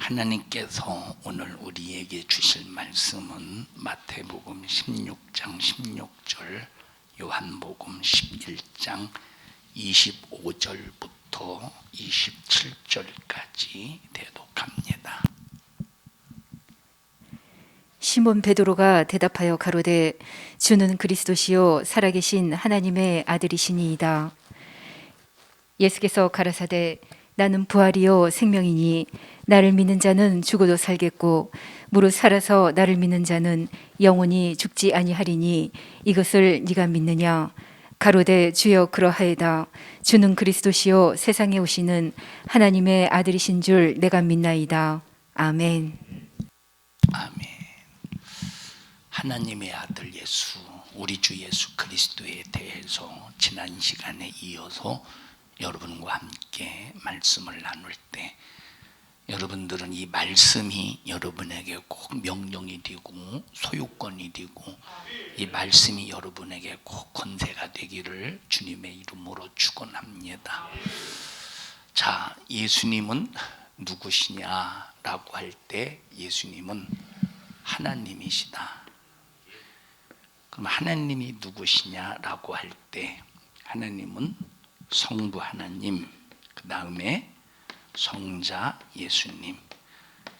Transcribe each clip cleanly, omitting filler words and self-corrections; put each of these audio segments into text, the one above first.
하나님께서 오늘 우리에게 주실 말씀은 마태복음 16장 16절, 요한복음 11장 25절부터 27절까지 대독합니다. 시몬 베드로가 대답하여 가로되 주는 그리스도시요 살아계신 하나님의 아들이시니이다. 예수께서 가라사대 나는 부활이요 생명이니 나를 믿는 자는 죽어도 살겠고 무릇 살아서 나를 믿는 자는 영원히 죽지 아니하리니 이것을 네가 믿느냐? 가로되 주여 그러하이다. 주는 그리스도시요 세상에 오시는 하나님의 아들이신 줄 내가 믿나이다. 아멘. 아멘. 하나님의 아들 예수, 우리 주 예수 그리스도에 대해서 지난 시간에 이어서 여러분과 함께 말씀을 나눌 때 여러분들은 이 말씀이 여러분에게 꼭 명령이 되고 소유권이 되고 이 말씀이 여러분에게 꼭 권세가 되기를 주님의 이름으로 축원합니다. 자, 예수님은 누구시냐라고 할 때 예수님은 하나님이시다. 그럼 하나님이 누구시냐라고 할 때 하나님은 성부 하나님, 그 다음에 성자 예수님,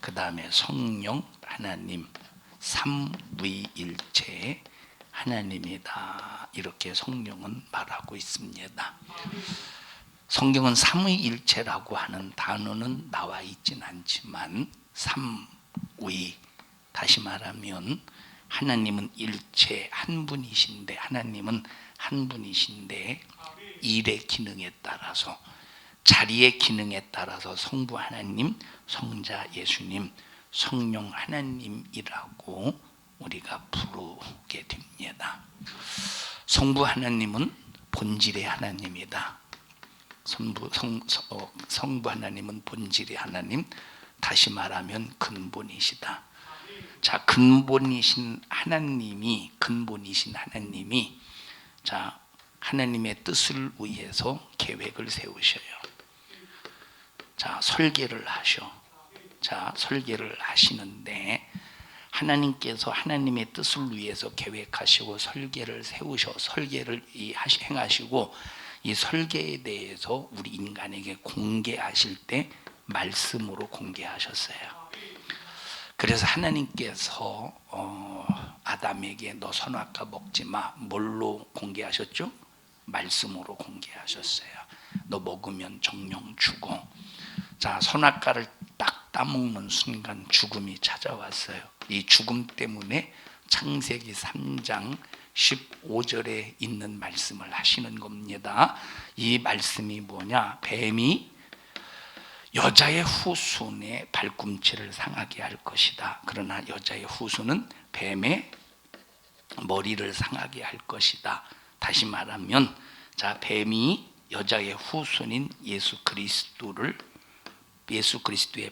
그 다음에 성령 하나님, 삼위일체 하나님이다. 이렇게 성경은 말하고 있습니다. 성경은 삼위일체라고 하는 단어는 나와 있진 않지만 삼위, 다시 말하면 하나님은 일체 한 분이신데, 하나님은 한 분이신데 일의 기능에 따라서, 자리의 기능에 따라서 성부 하나님, 성자 예수님, 성령 하나님이라고 우리가 부르게 됩니다. 성부 하나님은 본질의 하나님이다. 성부 하나님은 본질의 하나님, 다시 말하면 근본이시다. 자, 근본이신 하나님이 자, 하나님의 뜻을 위해서 계획을 세우셔요. 자, 설계를 하셔. 자, 설계를 하시는데 하나님께서 하나님의 뜻을 위해서 계획하시고 설계를 세우셔, 설계를 행하시고 이 설계에 대해서 우리 인간에게 공개하실 때 말씀으로 공개하셨어요. 그래서 하나님께서 아담에게 너 선악과 먹지 마. 뭘로 공개하셨죠? 말씀으로 공개하셨어요. 너 먹으면 정령 죽어. 자, 선악과를 딱 따먹는 순간 죽음이 찾아왔어요. 이 죽음 때문에 창세기 3장 15절에 있는 말씀을 하시는 겁니다. 이 말씀이 뭐냐? 뱀이 여자의 후손의 발꿈치를 상하게 할 것이다. 그러나 여자의 후손은 뱀의 머리를 상하게 할 것이다. 다시 말하면, 자, 뱀이 여자의 후손인 예수 그리스도의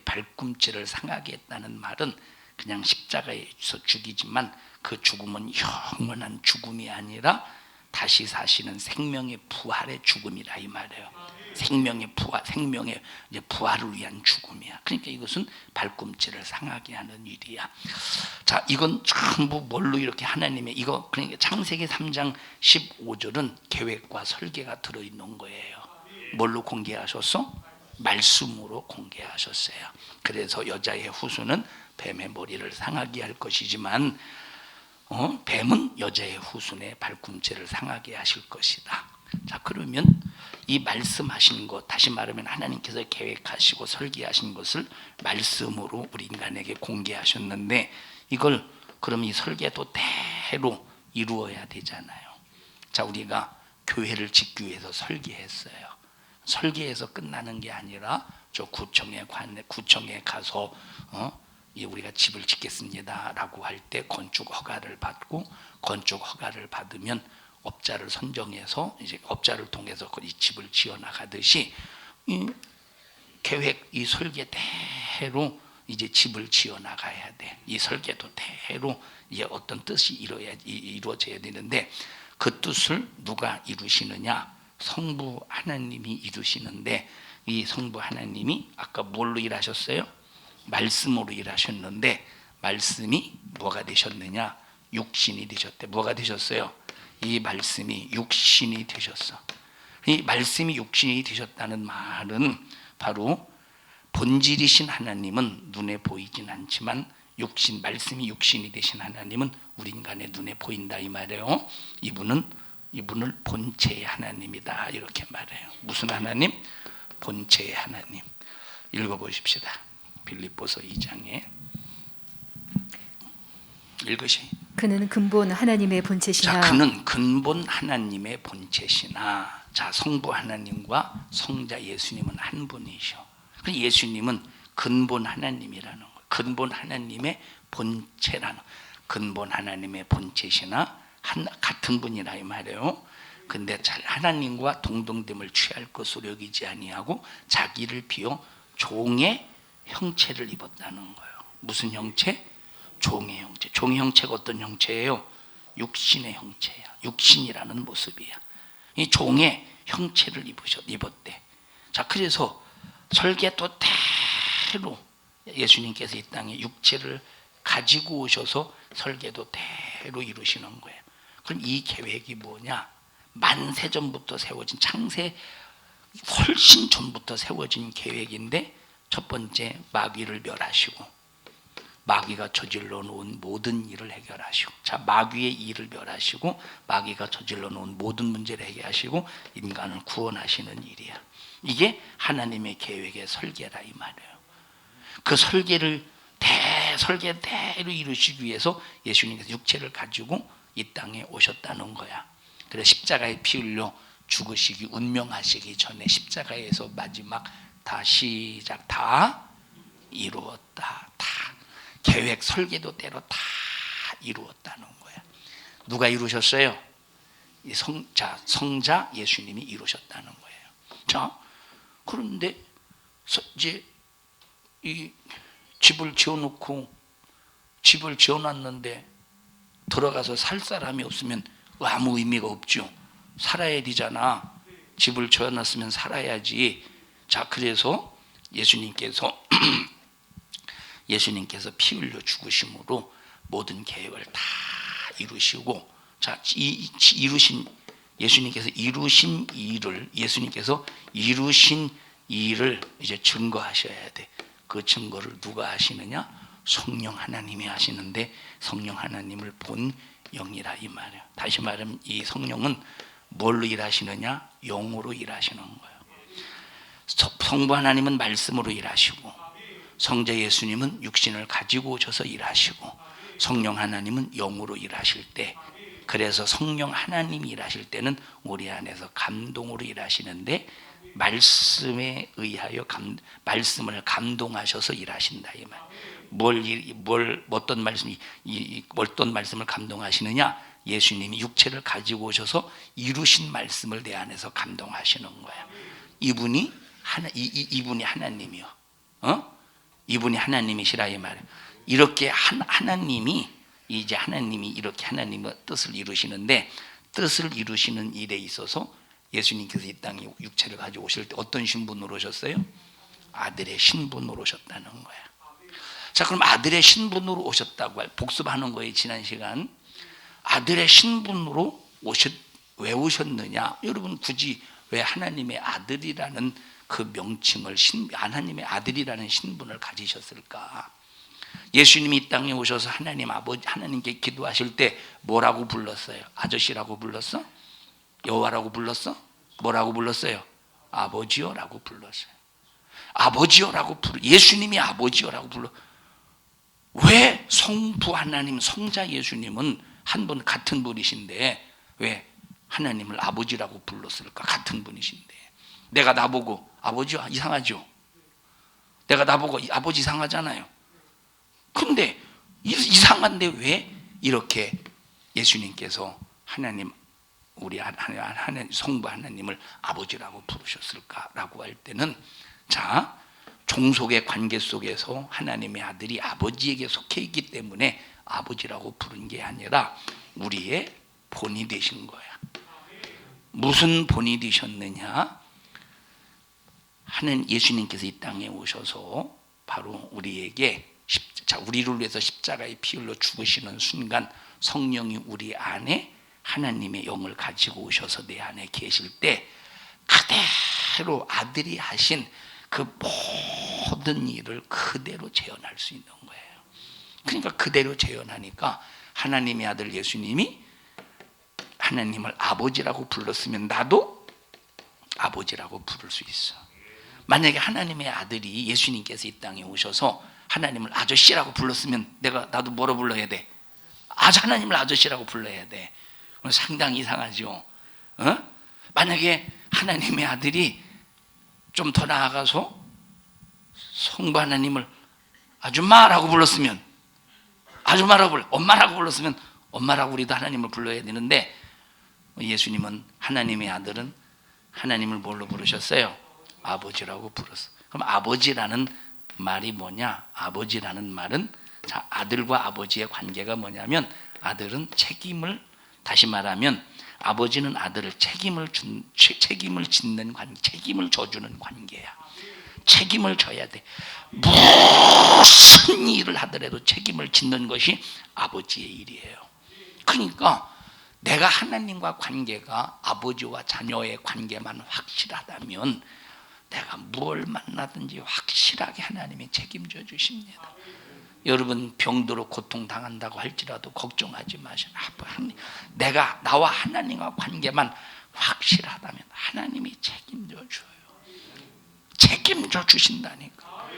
발꿈치를 상하게 했다는 말은 그냥 십자가에서 죽이지만 그 죽음은 영원한 죽음이 아니라 다시 사시는 생명의 부활의 죽음이라 이 말이에요. 생명의 부활을 위한 죽음이야. 그러니까 이것은 발꿈치를 상하게 하는 일이야. 자, 이건 전부 뭘로 이렇게 하나님의 그러니까 창세기 3장 15절은 계획과 설계가 들어있는 거예요. 뭘로 공개하셨어? 말씀으로 공개하셨어요. 그래서 여자의 후손은 뱀의 머리를 상하게 할 것이지만 뱀은 여자의 후손의 발꿈치를 상하게 하실 것이다. 자, 그러면 이 말씀하신 것, 다시 말하면 하나님께서 계획하시고 설계하신 것을 말씀으로 우리 인간에게 공개하셨는데 이걸 그럼 이 설계도 대로 이루어야 되잖아요. 자, 우리가 교회를 짓기 위해서 설계했어요. 설계해서 끝나는 게 아니라 저 구청에 가서 우리가 집을 짓겠습니다라고 할 때 건축 허가를 받고, 건축 허가를 받으면 업자를 선정해서 이제 업자를 통해서 이 집을 지어 나가듯이 이 계획, 이 설계대로 이제 집을 지어 나가야 돼. 이 설계도대로 이제 어떤 뜻이 이루어져야 되는데 그 뜻을 누가 이루시느냐? 성부 하나님이 이루시는데 이 성부 하나님이 아까 뭘로 일하셨어요? 말씀으로 일하셨는데 말씀이 뭐가 되셨느냐? 육신이 되셨대. 뭐가 되셨어요? 이 말씀이 육신이 되셨어. 이 말씀이 육신이 되셨다는 말은 바로 본질이신 하나님은 눈에 보이진 않지만 말씀이 육신이 되신 하나님은 우리 인간의 눈에 보인다 이 말이에요. 이분을 본체의 하나님이다 이렇게 말해요. 무슨 하나님? 본체의 하나님. 읽어보십시다. 빌립보서 2장에 읽으시. 그는 근본 하나님의 본체시나. 자, 그는 근본 하나님의 본체시나. 자, 성부 하나님과 성자 예수님은 한 분이셔. 그 예수님은 근본 하나님이라는 거예요. 근본 하나님의 본체라는, 근본 하나님의 본체시나 같은 분이라 이 말이에요. 근데 하나님과 동등됨을 취할 것으로 여기지 아니하고 자기를 비워 종의 형체를 입었다는 거예요. 무슨 형체? 종의 형체. 종의 형체가 어떤 형체예요? 육신의 형체야. 육신이라는 모습이야. 이 종의 형체를 입었대. 자, 그래서 설계도 대로 예수님께서 이 땅에 육체를 가지고 오셔서 설계도 대로 이루시는 거예요. 그럼 이 계획이 뭐냐? 만세 전부터 세워진, 창세 훨씬 전부터 세워진 계획인데, 첫 번째 마귀를 멸하시고 마귀가 저질러 놓은 모든 일을 해결하시고, 자, 마귀의 일을 멸하시고 마귀가 저질러 놓은 모든 문제를 해결하시고 인간을 구원하시는 일이야. 이게 하나님의 계획의 설계라 이 말이에요. 그 설계를 대로 이루시기 위해서 예수님께서 육체를 가지고 이 땅에 오셨다는 거야. 그래서 십자가에 피 흘려 죽으시기, 운명하시기 전에 십자가에서 마지막 다 시작, 다 이루었다. 다 계획 설계도대로 다 이루었다는 거야. 누가 이루셨어요? 성자 예수님이 이루셨다는 거예요. 자, 그런데 이제 이 집을 지어놨는데 들어가서 살 사람이 없으면 아무 의미가 없죠. 살아야 되잖아. 집을 지어놨으면 살아야지. 자, 그래서 예수님께서 피 흘려 죽으심으로 모든 계획을 다 이루시고, 자, 예수님께서 이루신 일을 이제 증거하셔야 돼. 그 증거를 누가 하시느냐? 성령 하나님이 하시는데, 성령 하나님을 본 영이라 이 말이에요. 다시 말하면 이 성령은 뭘로 일하시느냐? 영으로 일하시는 거예요. 성부 하나님은 말씀으로 일하시고, 성자 예수님은 육신을 가지고 오셔서 일하시고, 성령 하나님은 영으로 일하실 때, 그래서 성령 하나님이 일하실 때는 우리 안에서 감동으로 일하시는데, 말씀에 의하여 말씀을 감동하셔서 일하신다 이 말. 어떤 말씀을 감동하시느냐? 예수님이 육체를 가지고 오셔서 이루신 말씀을 내 안에서 감동하시는 거야. 이분이 하나님이요. 이분이 하나님이시라 이 말. 이렇게 하나님이 이렇게 하나님의 뜻을 이루시는데, 뜻을 이루시는 일에 있어서 예수님께서 이 땅에 육체를 가지고 오실 때 어떤 신분으로 오셨어요? 아들의 신분으로 오셨다는 거야. 자, 그럼 아들의 신분으로 오셨다고 복습하는 거예요. 지난 시간 아들의 신분으로 왜 오셨느냐? 여러분, 굳이 왜 하나님의 아들이라는 그 명칭을, 하나님의 아들이라는 신분을 가지셨을까? 예수님이 이 땅에 오셔서 하나님께 기도하실 때 뭐라고 불렀어요? 아저씨라고 불렀어? 여호와라고 불렀어? 뭐라고 불렀어요? 아버지요라고 불렀어요. 아버지요라고 예수님이 아버지요라고 불러. 왜 성부 하나님, 성자 예수님은 한 분 같은 분이신데 왜 하나님을 아버지라고 불렀을까? 같은 분이신데. 내가 나보고 아버지요? 이상하죠? 내가 나보고 아버지 이상하잖아요. 근데 이상한데 왜 이렇게 예수님께서 우리 하나님, 성부 하나님을 아버지라고 부르셨을까라고 할 때는, 자, 종속의 관계 속에서 하나님의 아들이 아버지에게 속해 있기 때문에 아버지라고 부른 게 아니라 우리의 본이 되신 거야. 무슨 본이 되셨느냐? 예수님께서 이 땅에 오셔서 바로 우리에게 우리를 위해서 십자가에 피 흘려 죽으시는 순간 성령이 우리 안에 하나님의 영을 가지고 오셔서 내 안에 계실 때 그대로 아들이 하신 그 모든 일을 그대로 재현할 수 있는 거예요. 그러니까 그대로 재현하니까 하나님의 아들 예수님이 하나님을 아버지라고 불렀으면 나도 아버지라고 부를 수 있어. 만약에 하나님의 아들이 예수님께서 이 땅에 오셔서 하나님을 아저씨라고 불렀으면 나도 뭐로 불러야 돼? 하나님을 아저씨라고 불러야 돼. 상당히 이상하죠. 만약에 하나님의 아들이 좀 더 나아가서 성부 하나님을 아줌마라고 불렀으면 엄마라고 불렀으면 엄마라고 우리도 하나님을 불러야 되는데, 예수님은 하나님의 아들은 하나님을 뭘로 부르셨어요? 아버지라고 불렀어. 그럼 아버지라는 말이 뭐냐? 아버지라는 말은 아들과 아버지의 관계가 뭐냐면, 아들은 다시 말하면 아버지는 아들을 책임을 짓는 관계, 책임을 져주는 관계야. 책임을 져야 돼. 무슨 일을 하더라도 책임을 짓는 것이 아버지의 일이에요. 그러니까 내가 하나님과 관계가 아버지와 자녀의 관계만 확실하다면 내가 뭘 만나든지 확실하게 하나님이 책임져 주십니다. 여러분 병들어 고통당한다고 할지라도 걱정하지 마세요. 나와 하나님과 관계만 확실하다면 하나님이 책임져 줘요. 책임져 주신다니까.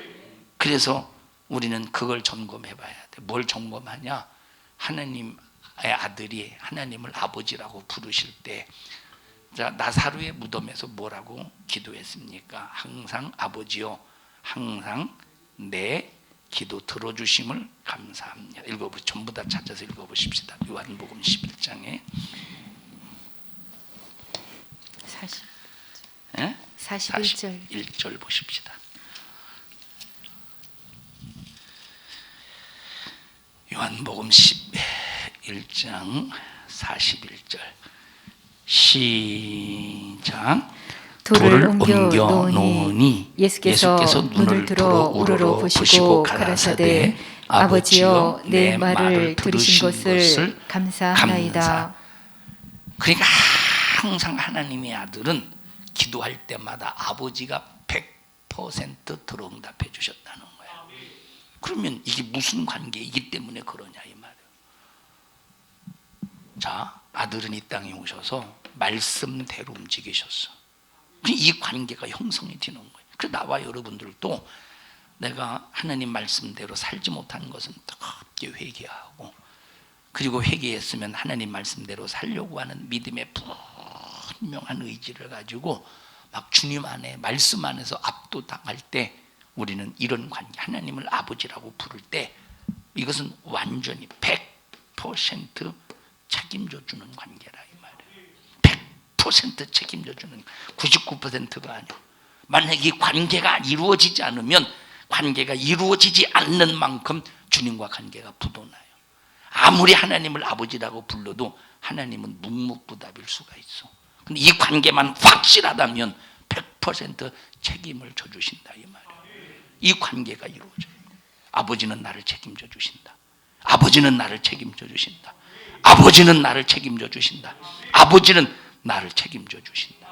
그래서 우리는 그걸 점검해 봐야 돼. 뭘 점검하냐? 하나님의 아들이 하나님을 아버지라고 부르실 때, 나사로의 무덤에서 뭐라고 기도했습니까? 항상 아버지요, 항상 내 기도 들어주심을 감사합니다. 전부 다 찾아서 읽어보십시다. 요한복음 11장에 41절 보십시다. 요한복음 11장 41절 시작. 돌을 옮겨 놓으니 예수께서 눈을 들어 우러러 보시고 가라사대 아버지여 내 말을 들으신 것을 감사하나이다. 그러니까 항상 하나님의 아들은 기도할 때마다 아버지가 100% 들어응답해 주셨다는 거예요. 그러면 이게 무슨 관계이기 때문에 그러냐 이 말이에요. 아들은 이 땅에 오셔서 말씀대로 움직이셨어. 이 관계가 형성이 되는 거예요. 그래서 나와 여러분들도 내가 하나님 말씀대로 살지 못한 것은 뜨겁게 회개하고, 그리고 회개했으면 하나님 말씀대로 살려고 하는 믿음의 분명한 의지를 가지고 막 주님 안에 말씀 안에서 압도당할 때, 우리는 이런 관계, 하나님을 아버지라고 부를 때 이것은 완전히 100% 책임져 주는 관계라 이 말이에요. 100% 책임져 주는, 99%가 아니야. 만약에 이 관계가 이루어지지 않으면, 관계가 이루어지지 않는 만큼 주님과 관계가 부도나요. 아무리 하나님을 아버지라고 불러도 하나님은 묵묵부답일 수가 있어. 근데 이 관계만 확실하다면 100% 책임을 져주신다 이 말이에요. 이 관계가 이루어져요. 아버지는 나를 책임져 주신다. 아버지는 나를 책임져 주신다. 아버지는 나를 책임져 주신다. 아버지는 나를 책임져 주신다.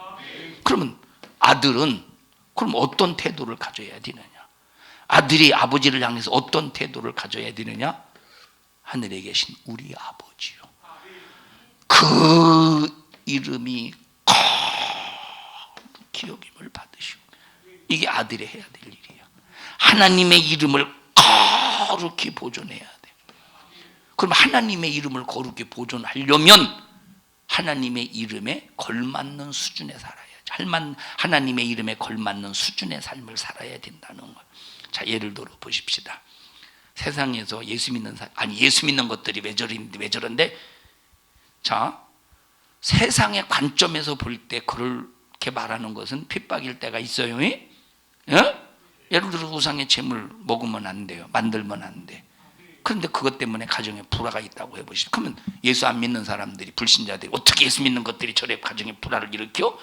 그러면 아들은 그럼 어떤 태도를 가져야 되느냐? 아들이 아버지를 향해서 어떤 태도를 가져야 되느냐? 하늘에 계신 우리 아버지요, 그 이름이 거룩히 여김을 받으시고, 이게 아들이 해야 될 일이야. 하나님의 이름을 거룩히 보존해야 돼. 그럼 하나님의 이름을 거룩히 보존하려면 하나님의 이름에 걸맞는 수준에 살아야지. 하나님의 이름에 걸맞는 수준의 삶을 살아야 된다는 거예요. 예를 들어 보십시다. 세상에서 예수 믿는 예수 믿는 것들이 왜 저런데? 세상의 관점에서 볼 때 그렇게 말하는 것은 핍박일 때가 있어요. 예? 예를 들어 우상의 재물 먹으면 안 돼요. 만들면 안 돼. 그런데 그것 때문에 가정에 불화가 있다고 해보시죠. 그러면 예수 안 믿는 사람들이, 불신자들이 어떻게 예수 믿는 것들이 저래 가정에 불화를 일으켜?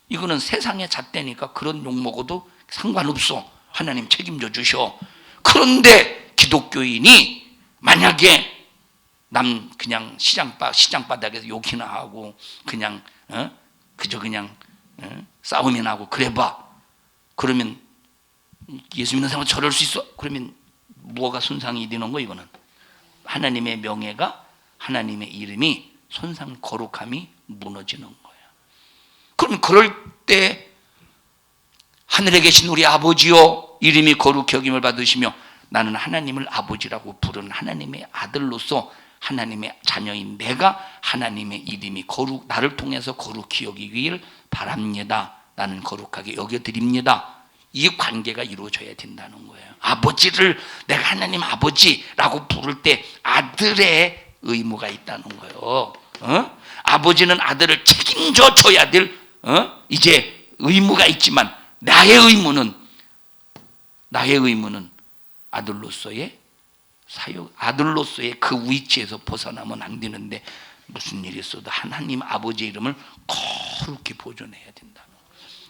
이거는 세상의 잣대니까 그런 욕 먹어도 상관없어. 하나님 책임져 주셔. 그런데 기독교인이 만약에 남 그냥 시장바닥에서 욕이나 하고 그냥 그저 그냥 싸움이나 하고 그래봐. 그러면 예수 믿는 사람은 저럴 수 있어. 그러면 뭐가 손상이 되는 거? 이거는 하나님의 명예가, 하나님의 이름이 손상, 거룩함이 무너지는 거예요. 그럼 그럴 때 하늘에 계신 우리 아버지요, 이름이 거룩히 여김을 받으시며 나는 하나님을 아버지라고 부르는 하나님의 아들로서 하나님의 자녀인 내가 하나님의 이름이 나를 통해서 거룩히 여기길 바랍니다. 나는 거룩하게 여겨드립니다. 이 관계가 이루어져야 된다는 거예요. 아버지를 내가 하나님 아버지라고 부를 때 아들의 의무가 있다는 거예요. 아버지는 아들을 책임져 줘야 될 이제 의무가 있지만 나의 의무는 아들로서의 사역, 아들로서의 그 위치에서 벗어나면 안 되는데 무슨 일이 있어도 하나님 아버지의 이름을 거룩히 보존해야 된다.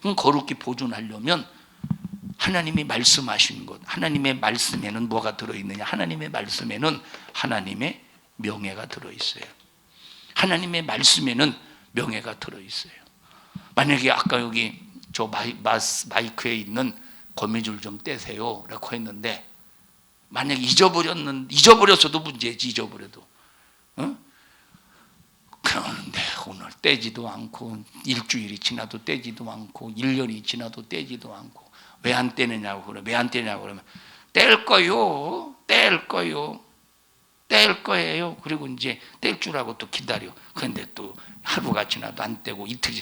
그럼 거룩히 보존하려면 하나님이 말씀하신 것, 하나님의 말씀에는 뭐가 들어있느냐? 하나님의 말씀에는 하나님의 명예가 들어있어요. 하나님의 말씀에는 명예가 들어있어요. 만약에 아까 여기 저 마이크에 있는 거미줄 좀 떼세요 라고 했는데 만약에 잊어버렸어도 문제지. 잊어버려도 그런데 오늘 떼지도 않고 일주일이 지나도 떼지도 않고 1년이 지나도 떼지도 않고 왜 안 떼느냐고 그러면 왜 안 떼냐고 그러면 뗄 거요. 그리고 이제 뗄 줄 알고 또 기다려. 그런데 또 하루가 지나도 안 떼고 이틀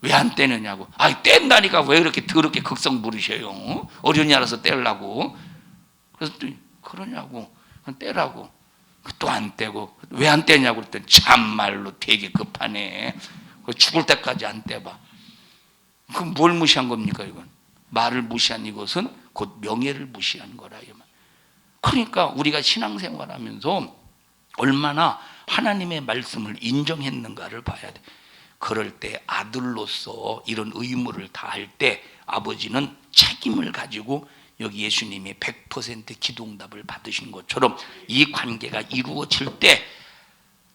왜 안 떼느냐고. 뗀다니까 왜 이렇게 더럽게 극성 부리셔요? 어련히 알아서 떼려고. 그래서 또 그러냐고. 떼라고. 또 안 떼고 왜 안 떼냐고 그랬더니 참말로 되게 급하네. 죽을 때까지 안 떼봐. 그럼 뭘 무시한 겁니까 이건? 말을 무시한 이것은 곧 명예를 무시한 거라. 그러니까 우리가 신앙생활하면서 얼마나 하나님의 말씀을 인정했는가를 봐야 돼. 그럴 때 아들로서 이런 의무를 다할 때 아버지는 책임을 가지고 여기 예수님이 100% 기도응답을 받으신 것처럼 이 관계가 이루어질 때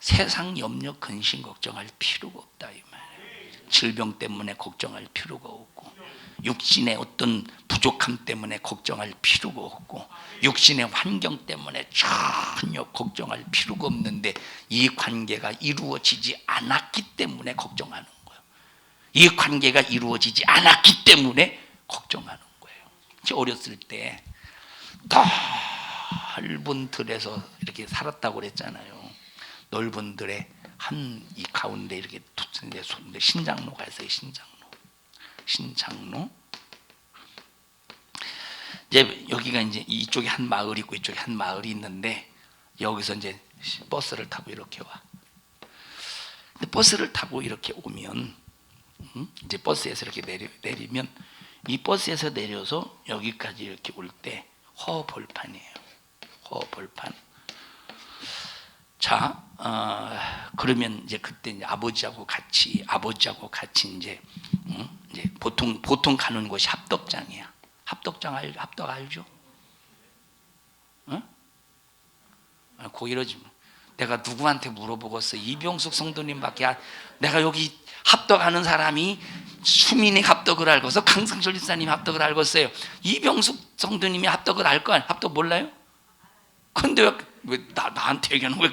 세상 염려 근심 걱정할 필요가 없다 이 말이에요. 질병 때문에 걱정할 필요가 없고 육신의 어떤 부족함 때문에 걱정할 필요가 없고 육신의 환경 때문에 전혀 걱정할 필요가 없는데 이 관계가 이루어지지 않았기 때문에 걱정하는 거예요. 이 관계가 이루어지지 않았기 때문에 걱정하는 거예요. 어렸을 때 넓은 들에서 이렇게 살았다고 그랬잖아요. 넓은 들에 한 이 가운데 이렇게 신장로가 있어요. 신장로. 이제 여기가 이제 이쪽에 한 마을이 있고 이쪽에 한 마을이 있는데 여기서 이제 버스를 타고 이렇게 와. 근데 버스를 타고 이렇게 오면 이제 버스에서 이렇게 내리면 이 버스에서 내려서 여기까지 이렇게 올 때 허벌판이에요. 허벌판. 자, 그러면 이제 그때 이제 아버지하고 같이 이제 보통 가는 곳이 합덕장이야. 합덕 알죠? 고 이러지. 내가 누구한테 물어보겠어? 이병숙 성도님밖에 내가 여기 합덕하는 사람이 수민이 합덕을 알고서 강상철 집사님이 합덕을 알고서요. 이병숙 성도님이 합덕을 알 거 아니야? 합덕 몰라요? 근데 왜 나한테 얘기하는 거야?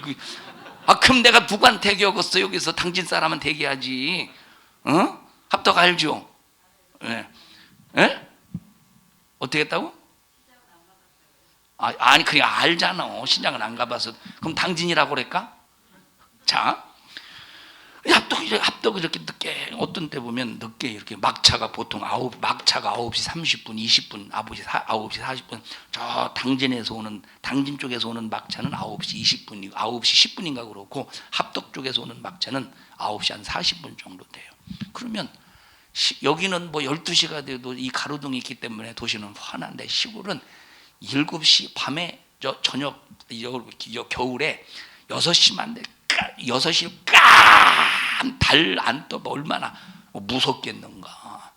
그럼 내가 누구한테 얘기하겠어? 여기서 당진 사람한테 얘기하지. 합덕 알죠? 예? 어떻게 했다고? 아니 그냥 알잖아. 신장은 안 가봐서. 그럼 당진이라고 그럴까? 자, 합덕을 이렇게 늦게 어떤 때 보면 늦게 이렇게 막차가 보통 9시 30분, 20분, 9시 40분. 저 당진 쪽에서 오는 막차는 9시 20분이고 9시 10분인가 그렇고 합덕 쪽에서 오는 막차는 9시 한 40분 정도 돼요. 그러면 여기는 뭐 12시가 돼도 이 가로등이 있기 때문에 도시는 환한데 시골은 7시 밤에 저녁 겨울에 6시만 돼. 6시 달 안 떠봐 얼마나 무섭겠는가.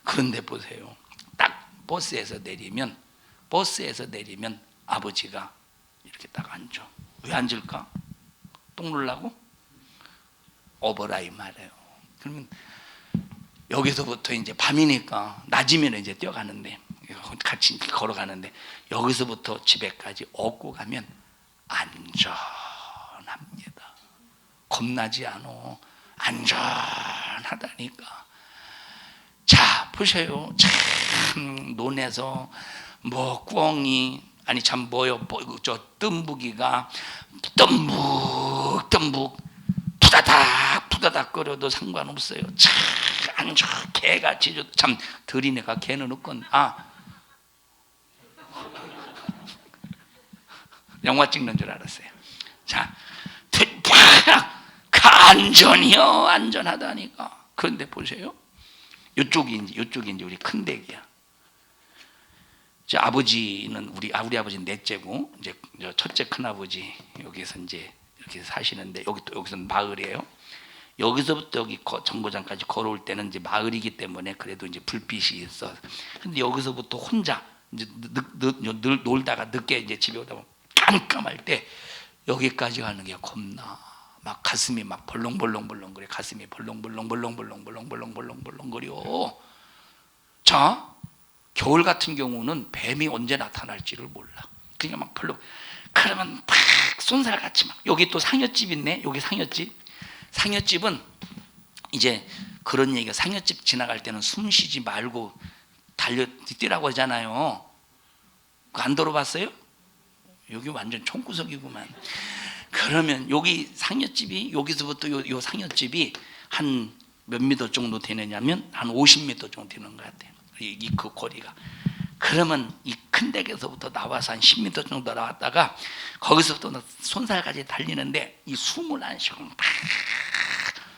그런데 보세요. 딱 버스에서 내리면 아버지가 이렇게 딱 앉아. 왜 앉을까? 똥 누려고? 업어라 이 말이에요. 그러면 여기서부터 이제 밤이니까 낮이면 이제 뛰어가는데 같이 걸어가는데 여기서부터 집에까지 업고 가면 안전합니다. 겁나지 않아. 안전하다니까. 자 보세요. 참 논에서 뭐 꿩이 아니 참 뭐요 저 뜸부기가 뜸북 푸다닥 거려도 상관없어요. 참 안전 개같이 참 들이네가 개는 없건 영화 찍는 줄 알았어요. 자 안전이요 안전하다니까. 그런데 보세요. 이쪽이 이제 우리 큰댁이야. 제 아버지는 우리 아버지는 넷째고 이제 첫째 큰아버지 여기서 이제 이렇게 사시는데 여기서는 마을이에요. 여기서부터 여기 정거장까지 걸어올 때는 이제 마을이기 때문에 그래도 이제 불빛이 있어. 근데 여기서부터 혼자 이제 늘 놀다가 늦게 이제 집에 오다 보면 깜깜할 때 여기까지 가는 게 겁나. 막 가슴이 막 벌렁벌렁 그래. 가슴이 벌렁벌렁 거려. 자, 겨울 같은 경우는 뱀이 언제 나타날지를 몰라. 그냥 막 그러면 막 쏜살같이 막. 여기 또 상여집 있네. 여기 상여집은 이제 그런 얘기가, 상여집 지나갈 때는 숨 쉬지 말고 뛰라고 하잖아요. 안 들어봤어요? 여기 완전 총구석이구만. 그러면 여기 상여집이 여기서부터 요 상여집이 한 몇 미터 정도 되느냐면 한 50m 정도 되는 것 같아요. 그 거리가. 그러면 이 큰 댁에서부터 나와서 한 10m 정도 나왔다가 거기서부터 손살까지 달리는데 이 숨을 안 쉬고 막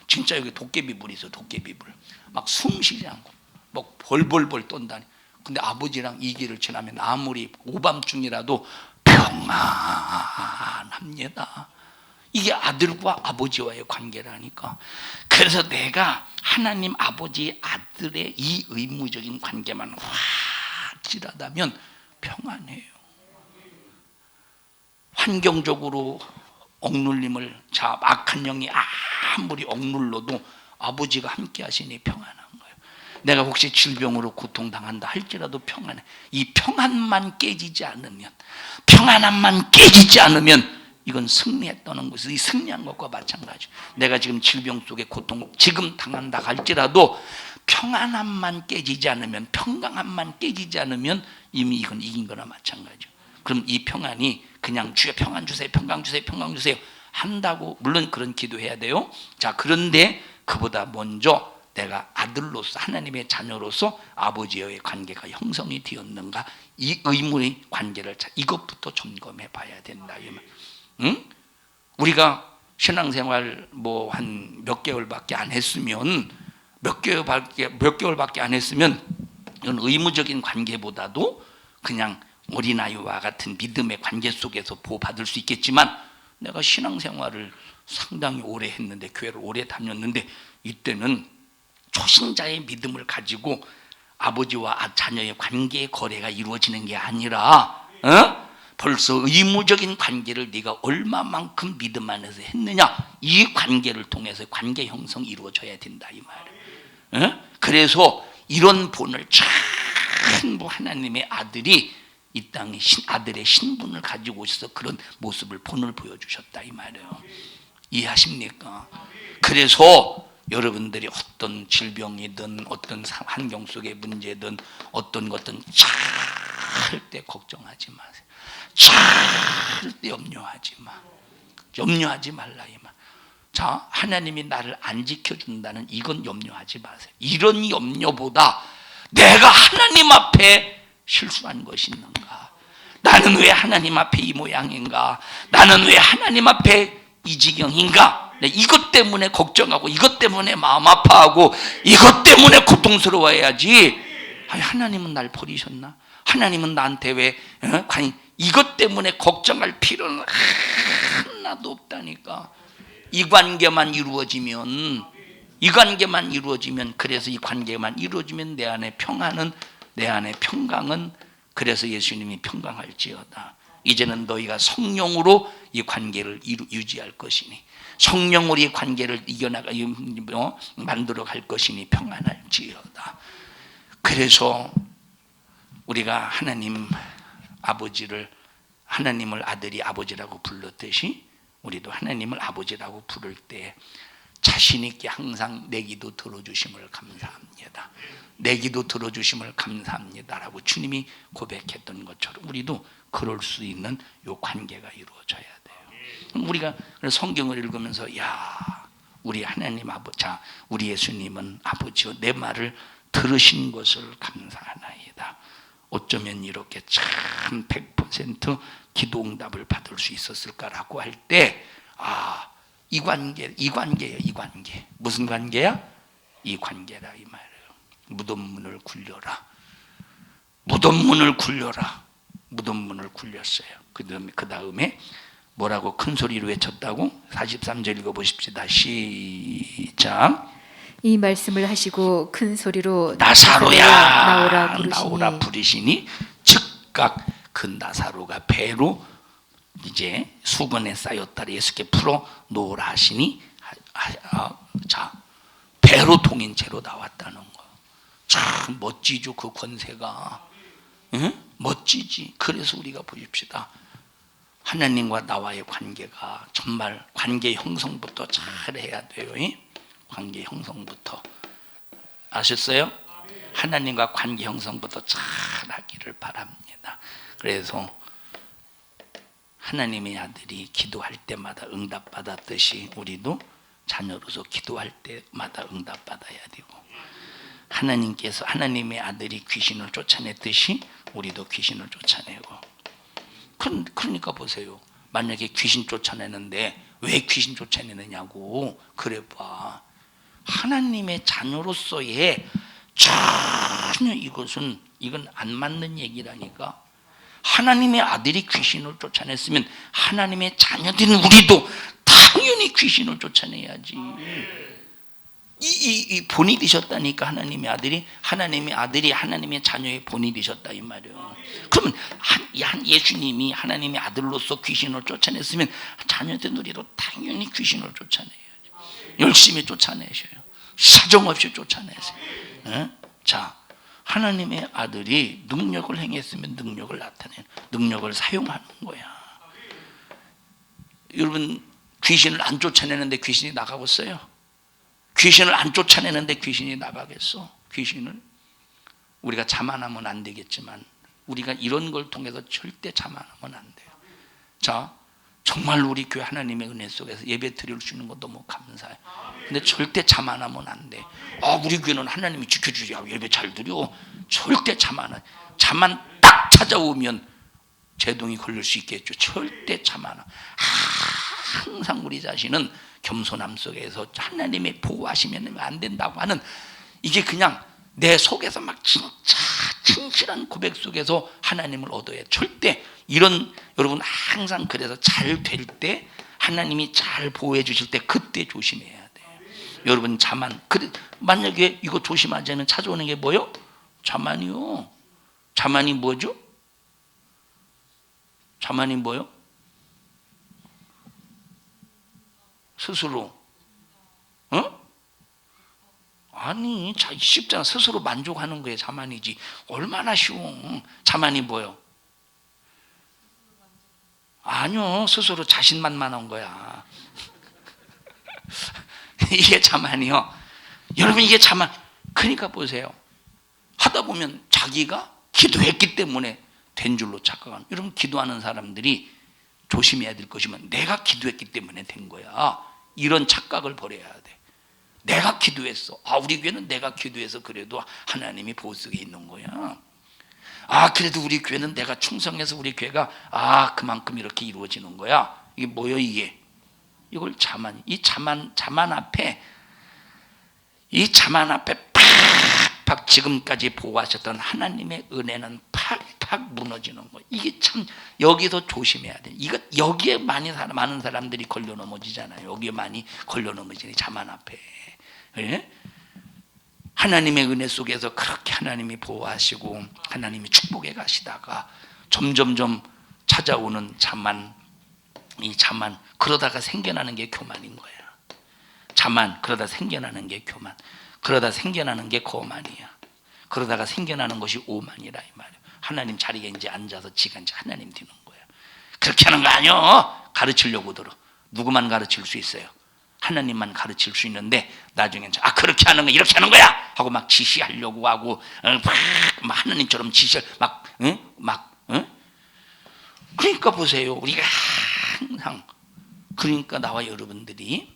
진짜 여기 도깨비불이 있어. 도깨비불 막 숨 쉬지 않고 막 벌벌벌 떤다니. 근데 아버지랑 이 길을 지나면 아무리 오밤중이라도 평안합니다. 이게 아들과 아버지와의 관계라니까. 그래서 내가 하나님 아버지 아들의 이 의무적인 관계만 확실하다면 평안해요. 환경적으로 억눌림을 악한 영이 아무리 억눌러도 아버지가 함께 하시니 평안한 거예요. 내가 혹시 질병으로 고통당한다 할지라도 평안해. 이 평안만 깨지지 않으면, 평안함만 깨지지 않으면 이건 승리했다는 것이, 이 승리한 것과 마찬가지. 내가 지금 질병 속에 고통 지금 당한다 할지라도 평안함만 깨지지 않으면, 평강함만 깨지지 않으면 이미 이건 이긴 거나 마찬가지죠. 그럼 이 평안이 그냥 주여 평안 주세요, 평강 주세요, 평강 주세요 한다고, 물론 그런 기도해야 돼요. 자, 그런데 그보다 먼저 내가 아들로서, 하나님의 자녀로서 아버지와의 관계가 형성이 되었는가, 이 의무의 관계를 이것부터 점검해 봐야 된다 이 말. 응? 우리가 신앙생활 뭐 한 몇 개월밖에 안 했으면, 몇 개월밖에 안 했으면 이건 의무적인 관계보다도 그냥 어린아이와 같은 믿음의 관계 속에서 보호받을 수 있겠지만, 내가 신앙생활을 상당히 오래 했는데, 교회를 오래 다녔는데, 이때는 초신자의 믿음을 가지고 아버지와 자녀의 관계의 거래가 이루어지는 게 아니라 벌써 의무적인 관계를 네가 얼마만큼 믿음 안에서 했느냐, 이 관계를 통해서 관계 형성이 이루어져야 된다 이 말이에요. 그래서 이런 본을 전부 하나님의 아들이 이 땅에 아들의 신분을 가지고 오셔서 그런 모습을 본을 보여주셨다 이 말이에요. 이해하십니까? 그래서 여러분들이 어떤 질병이든 어떤 환경 속의 문제든 어떤 것든 절대 걱정하지 마세요. 절대 염려하지 마. 염려하지 말라 이 말. 자, 하나님이 나를 안 지켜준다는 이건 염려하지 마세요. 이런 염려보다 내가 하나님 앞에 실수한 것이 있는가? 나는 왜 하나님 앞에 이 모양인가? 나는 왜 하나님 앞에 이 지경인가? 이것 때문에 걱정하고, 이것 때문에 마음 아파하고, 이것 때문에 고통스러워해야지. 하나님은 날 버리셨나? 하나님은 나한테 왜 이것 때문에 걱정할 필요는 하나도 없다니까. 이 관계만 이루어지면, 그래서 이 관계만 이루어지면 내 안에 평안은 내 안에 평강은 그래서 예수님이 평강할지어다. 이제는 너희가 성령으로 이 관계를 유지할 것이니 성령으로 이 관계를 이겨나가 만들어 갈 것이니 평안할지어다. 그래서 우리가 하나님 아버지를 하나님을 아들이 아버지라고 불렀듯이 우리도 하나님을 아버지라고 부를 때 자신 있게 항상 내 기도 들어주심을 감사합니다. 내 기도 들어주심을 감사합니다라고 주님이 고백했던 것처럼 우리도 그럴 수 있는 요 관계가 이루어져야 돼요. 우리가 성경을 읽으면서 야, 우리 하나님 아버지, 우리 예수님은 아버지요 내 말을 들으신 것을 감사하나이다. 어쩌면 이렇게 참 100% 기도 응답을 받을 수 있었을까라고 할 때 이 관계예요. 이 관계. 무슨 관계야? 이 관계라 이 말이에요. 무덤 문을 굴려라. 무덤 문을 굴렸어요. 그 다음에 뭐라고 큰 소리로 외쳤다고? 43절 읽어보십시다. 시작. 이 말씀을 하시고 큰 소리로 나사로야 나오라 부르시니 즉각 그 나사로가 배로 이제 수건에 쌓였다를 예수께 풀어 놓으라 하시니 자 배로 동인 채로 나왔다는 거. 참 멋지죠. 그 권세가. 응? 멋지지. 그래서 우리가 보십시다. 하나님과 나와의 관계가 정말 관계 형성부터 잘 해야 돼요. 관계 형성부터. 아셨어요? 하나님과 관계 형성부터 잘 하기를 바랍니다. 그래서 하나님의 아들이 기도할 때마다 응답받았듯이 우리도 자녀로서 기도할 때마다 응답받아야 되고, 하나님께서 하나님의 아들이 귀신을 쫓아냈듯이 우리도 귀신을 쫓아내고. 그러니까 보세요. 만약에 귀신 쫓아내는데 왜 귀신 쫓아내느냐고 그래 봐. 하나님의 자녀로서의 전혀 이건 안 맞는 얘기라니까. 하나님의 아들이 귀신을 쫓아냈으면 하나님의 자녀된 우리도 당연히 귀신을 쫓아내야지. 이 본이 되셨다니까. 하나님의 아들이 하나님의 자녀의 본이 되셨다 이 말이에요. 그러면 예수님이 하나님의 아들로서 귀신을 쫓아냈으면 자녀된 우리도 당연히 귀신을 쫓아내야지. 열심히 쫓아내셔요. 사정없이 쫓아내세요. 네? 자, 하나님의 아들이 능력을 행했으면 능력을 나타내는, 능력을 사용하는 거야. 여러분, 귀신을 안 쫓아내는데 귀신이 나가겠어요? 귀신을 안 쫓아내는데 귀신이 나가겠어? 귀신을? 우리가 자만하면 안 되겠지만 우리가 이런 걸 통해서 절대 자만하면 안 돼요. 자, 정말 우리 교회 하나님의 은혜 속에서 예배 드릴 수 있는 거 너무 감사해요. 근데 절대 자만하면 안 돼. 우리 교회는 하나님이 지켜주지. 예배 잘 드려. 절대 자만 딱 찾아오면 제동이 걸릴 수 있겠죠. 절대 자만. 항상 우리 자신은 겸손함 속에서 하나님의 보호하시면 안 된다고 하는, 이게 그냥 내 속에서 막 진짜 진실한 고백 속에서 하나님을 얻어야. 절대 이런, 여러분 항상 그래서 잘 될 때, 하나님이 잘 보호해 주실 때 그때 조심해야 돼. 여러분 자만, 만약에 이거 조심하지 않으면 찾아오는 게 뭐요? 자만이요. 자만이 뭐죠? 자만이 뭐요? 스스로, 아니, 쉽잖아. 스스로 만족하는 거에 자만이지. 얼마나 쉬워. 자만이 뭐요? 아니요, 스스로 자신만만한 거야. 이게 자만이요. 여러분, 이게 자만. 그러니까 보세요. 하다 보면 자기가 기도했기 때문에 된 줄로 착각하는. 여러분, 기도하는 사람들이 조심해야 될 것이면 내가 기도했기 때문에 된 거야. 이런 착각을 버려야 돼. 내가 기도했어. 우리 교회는 내가 기도해서 그래도 하나님이 보호 속에 있는 거야. 그래도 우리 교회는 내가 충성해서 우리 교회가 그만큼 이렇게 이루어지는 거야. 이게 뭐예요, 이게? 이걸 자만. 이 자만 앞에 팍팍 지금까지 보호하셨던 하나님의 은혜는 팍팍 무너지는 거예요. 이게 참 여기서 조심해야 돼. 여기에 많은 사람들이 걸려 넘어지잖아요. 여기에 많이 걸려 넘어지니 자만 앞에. 예? 하나님의 은혜 속에서 그렇게 하나님이 보호하시고 하나님이 축복해 가시다가 점점점 찾아오는 자만, 이 자만, 그러다가 생겨나는 게 교만인 거야. 자만, 그러다 생겨나는 게 교만, 그러다 생겨나는 게 거만이야. 그러다가 생겨나는 것이 오만이라 이 말이야. 하나님 자리에 이제 앉아서 지가 이제 하나님 되는 거야. 그렇게 하는 거 아니야. 가르치려고 들어. 누구만 가르칠 수 있어요? 하나님만 가르칠 수 있는데 나중엔 그렇게 하는 거, 이렇게 하는 거야 하고 막 지시하려고 하고 막 하나님처럼 지시를 그러니까 보세요. 우리가 항상, 그러니까 나와 여러분들이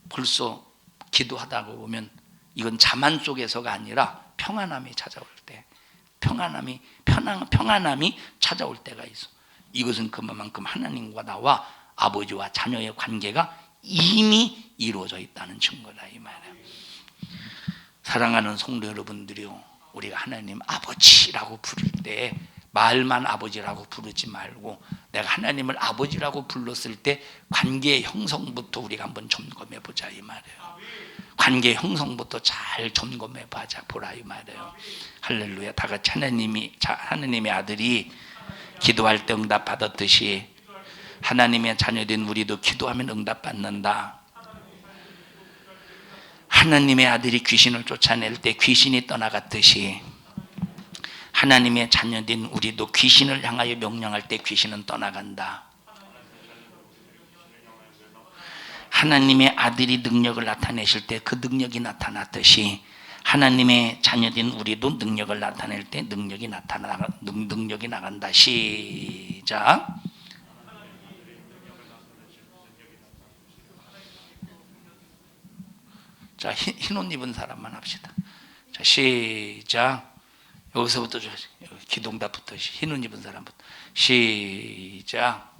벌써 기도하다가 보면 이건 자만 속에서가 아니라 평안함이 찾아올 때, 평안함이 찾아올 때가 있어. 이것은 그만큼 하나님과 나와 아버지와 자녀의 관계가 이미 이루어져 있다는 증거다 이 말이에요. 사랑하는 성도 여러분들이요, 우리가 하나님 아버지라고 부를 때 말만 아버지라고 부르지 말고 내가 하나님을 아버지라고 불렀을 때 관계의 형성부터 우리가 한번 점검해 보자 이 말이에요. 관계의 형성부터 잘 점검해 보라 이 말이에요. 할렐루야. 다 같이 하나님의 아들이 기도할 때 응답 받았듯이 하나님의 자녀된 우리도 기도하면 응답 받는다. 하나님의 아들이 귀신을 쫓아낼 때 귀신이 떠나갔듯이 하나님의 자녀된 우리도 귀신을 향하여 명령할 때 귀신은 떠나간다. 하나님의 아들이 능력을 나타내실 때 그 능력이 나타났듯이 하나님의 자녀된 우리도 능력을 나타낼 때 능력이 나간다. 시작. 자, 흰옷 입은 사람만 합시다. 자, 시작. 여기서부터 기동답부터 흰옷 입은 사람부터 시작.